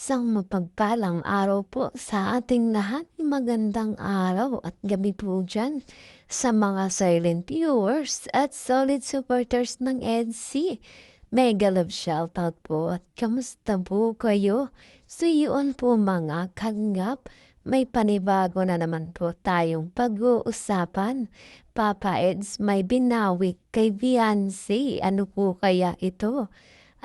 Isang mapagpalang araw po sa ating lahat. Magandang araw at gabi po dyan sa mga silent viewers at solid supporters ng EDC. Mega love shoutout po at kamusta po kayo? So yun po mga kagngap, may panibago na naman po tayong pag-uusapan. Papa Eds may binawi kay Beyonce. Ano po kaya ito?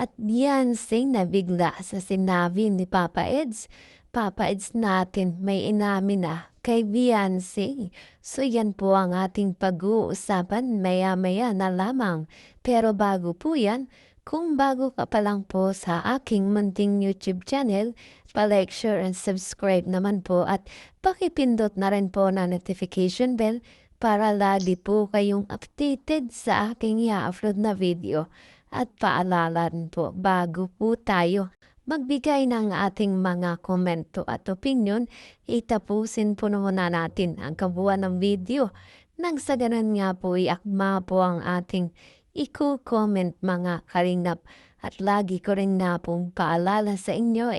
At Beyonce na bigla sa sinabi ni Papa Eds. Papa Eds natin may inamin na kay Beyonce. So yan po ang ating pag-uusapan maya-maya na lamang. Pero bago po yan, kung bago ka pa lang po sa aking munting YouTube channel, pa-like, share, and subscribe naman po at pakipindot na rin po na notification bell para lagi po kayong updated sa aking i-upload na video. At paalala rin po, bago po tayo magbigay ng ating mga komento at opinion, itapusin po muna natin ang kabuuan ng video. Nang sa ganun nga po, iakma po ang ating i-comment mga kalingap. At lagi ko rin na pong paalala sa inyo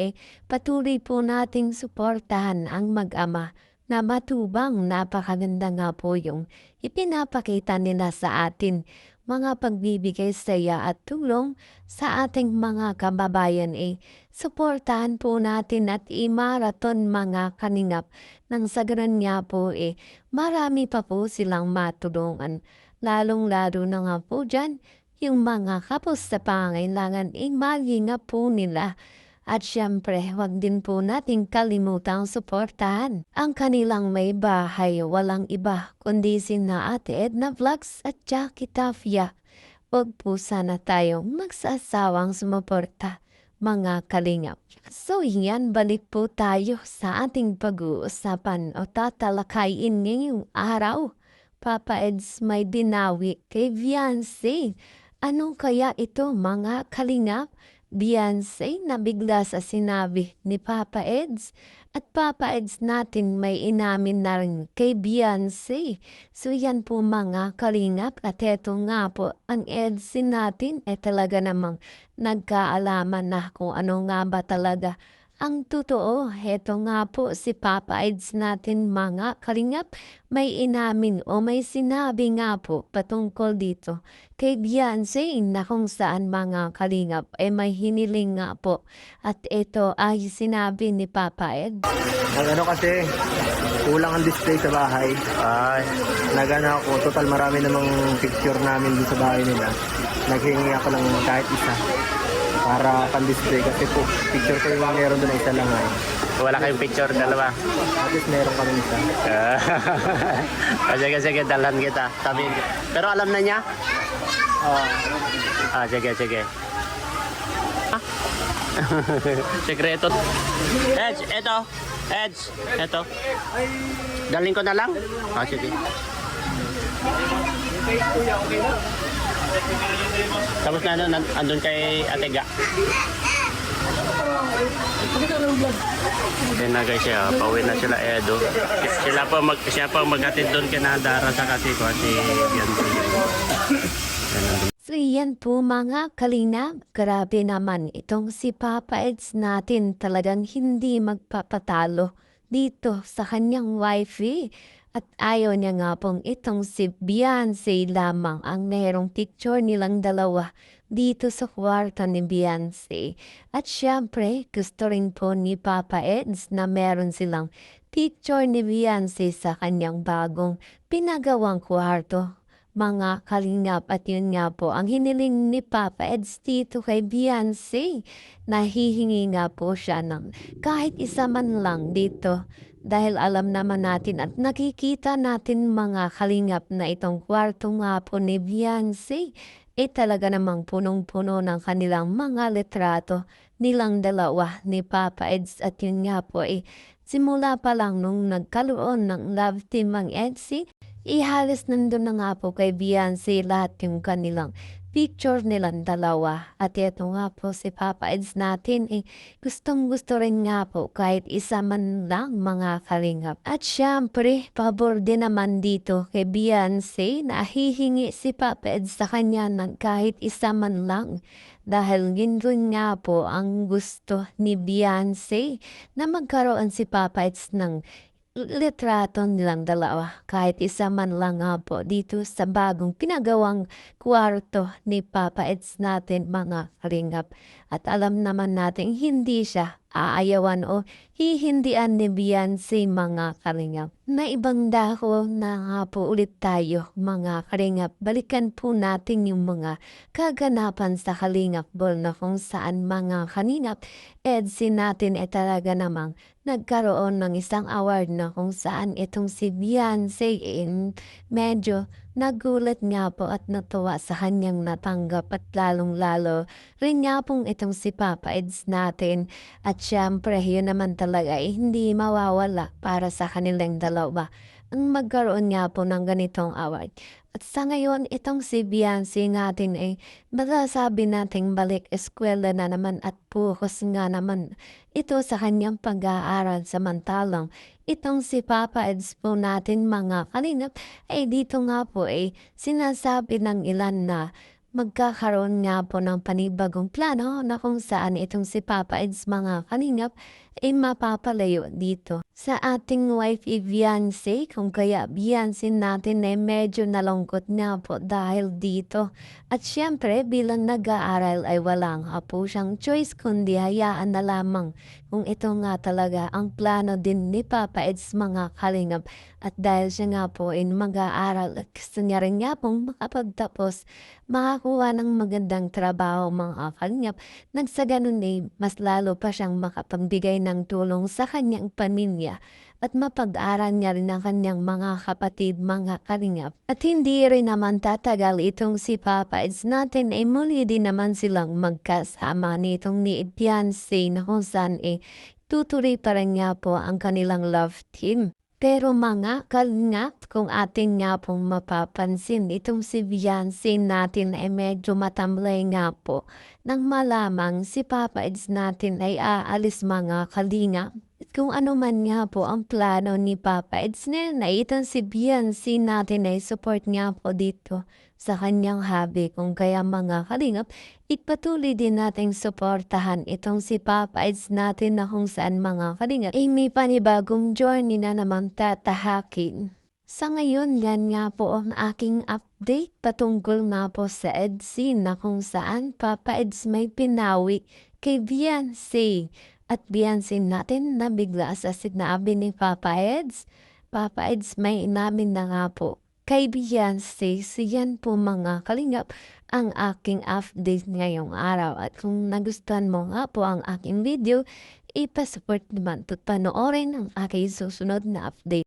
patuloy po nating suportahan ang mag-ama na matubang. Napakaganda nga po yung ipinapakita nila sa atin, mga pagbibigay saya at tulong sa ating mga kababayan. Suportahan po natin at i-marathon mga kaningap. Nang sa ganun nga po marami pa po silang matulungan. Lalong-lalo na nga po dyan, yung mga kapos sa pangailangan maginga po nila. At syempre, huwag din po nating kalimutang suportahan ang kanilang may bahay. Walang iba kundi sina Ate Edna Vlogs at Jackie Tafia. Huwag po sana tayong magsasawang sumuporta, mga kalingap. So yan, balik po tayo sa ating pag-uusapan o tatalakayin ngayong araw. Papa Eds may binawi kay Beyonce. Ano kaya ito mga kalingap? Beyonce na bigla sa sinabi ni Papa Eds at Papa Eds natin may inamin na rin kay Beyonce. So yan po mga kalingap at eto nga po ang Eds natin talaga namang nagkaalaman na kung ano nga ba talaga ang totoo. Heto nga po si Papa Eds natin mga kalingap, may inamin o may sinabi nga po patungkol dito kay Beyonce na kung saan mga kalingap may hiniling nga po. At ito ay sinabi ni Papa Eds. Ang ano kasi, kulang ang display sa bahay. Nagana ako, total marami namang picture namin dun sa bahay nila. Naghingi ako ng kahit isa para pan-display kasi po, picture ko yung meron doon na isa lang ay. Wala kayong picture, dalawa. At least meron kami isa. Sige, dalhan kita. Sabihin ko. Pero alam na niya? Sige. Sekreto. Eto. Dalhin ko na lang? Sige. Tapos na andun kay Ate Ga. Yan na guys, pauwi na sila Edo. Siya pa maghatid doon kay Nadara sa kasi ko si Beyonce. So yan po mga kalina, grabe naman itong si Papa Eds natin, talagang hindi magpapatalo dito sa kanyang wifey. At ayaw niya nga pong itong si Beyonce lamang ang merong picture nilang dalawa dito sa kwarto ni Beyonce. At syempre, gusto rin po ni Papa Eds na meron silang picture ni Beyonce sa kanyang bagong pinagawang kwarto. Mga kalingap, at yun nga po ang hiniling ni Papa Eds dito kay Beyonce. Nahihingi nga po siya ng kahit isa man lang dito. Dahil alam naman natin at nakikita natin mga kalingap na itong kwarto nga po ni Beyonce talaga namang punong-puno ng kanilang mga litrato nilang dalawa ni Papa Eds. At yun nga po simula pa lang nung nagkaroon ng love team ang EDC, halos nandun na nga po kay Beyonce lahat yung kanilang picture nilang dalawa. At ito nga po si Papa Eds natin gustong gusto rin nga po kahit isa man lang mga kalingap. At syempre, pabor din naman dito kay Beyonce na hihingi si Papa Eds sa kanya ng kahit isa man lang. Dahil yun rin nga po ang gusto ni Beyonce na magkaroon si Papa Eds ng litrato nilang dalawa, kahit isa man lang nga po dito sa bagong pinagawang kwarto ni Papa Eds natin mga kalingap. At alam naman natin hindi siya aayawan o hihindian ni Beyonce mga kalingap. Na ibang dako na nga po ulit tayo mga kalingap. Balikan po natin yung mga kaganapan sa Kalingap Ball na kung saan mga kalingap Edsi natin talaga namang nagkaroon ng isang award na kung saan itong si Beyonce medyo nagulat nga po at natuwa sa kanyang natanggap at lalong-lalo rin nga pong itong si Papa Eds natin. At syempre yun naman talaga hindi mawawala para sa kanilang dalawa ang magkaroon nga po ng ganitong award. At sa ngayon, itong si Beyonce natin masasabi nating balik eskwela na naman at focus nga naman ito sa kanyang pag-aaral. Samantalang itong si Papa Eds po natin mga kalingap dito nga po sinasabi ng ilan na magkakaroon nga po ng panibagong plano na kung saan itong si Papa Eds mga kalingap mapapalayo dito sa ating wife Beyonce. Kung kaya Beyonce natin medyo nalungkot nga po dahil dito. At syempre bilang nag-aaral ay walang po siyang choice kundi hayaan na lamang kung ito nga talaga ang plano din ni Papa Eds mga kalingap. At dahil siya nga po mag-aaral at gusto niya rin nga pong makapagtapos makakuha ng magandang trabaho mga kalingap, nang sa ganun mas lalo pa siyang makapagbigay ng tulong sa kanyang pamilya at mapag-aral niya rin ang kanyang mga kapatid mga kalingap. At hindi rin naman tatagal itong si Papa Eds natin muli din naman silang magkasama nitong ni Beyonce na kung saan tutuloy pa rin nga po ang kanilang love team. Pero mga kalingap, kung atin nga pong mapapansin, itong si Beyonce natin medyo matamlay nga po nang malamang si Papa Eds natin ay aalis mga kalingap. Kung ano man nga po ang plano ni Papa Eds na itong si Beyonce natin ay support nga po dito sa kanyang hobby. Kung kaya mga kalingap, ipatuloy din nating suportahan itong si Papa Eds natin na kung saan mga kalingap may panibagong journey na naman tatahakin. Sa ngayon, yan nga po ang aking update patungkol nga po sa Edsy na kung saan Papa Eds may pinawi kay Beyonce. At Beyonce natin na bigla sa sinabi ni Papa Eds. Papa Eds may inamin na nga po kay Beyonce. Siyan po mga kalingap ang aking update ngayong araw. At kung nagustuhan mo nga po ang aking video, ipasupport naman at panoorin ang aking susunod na update.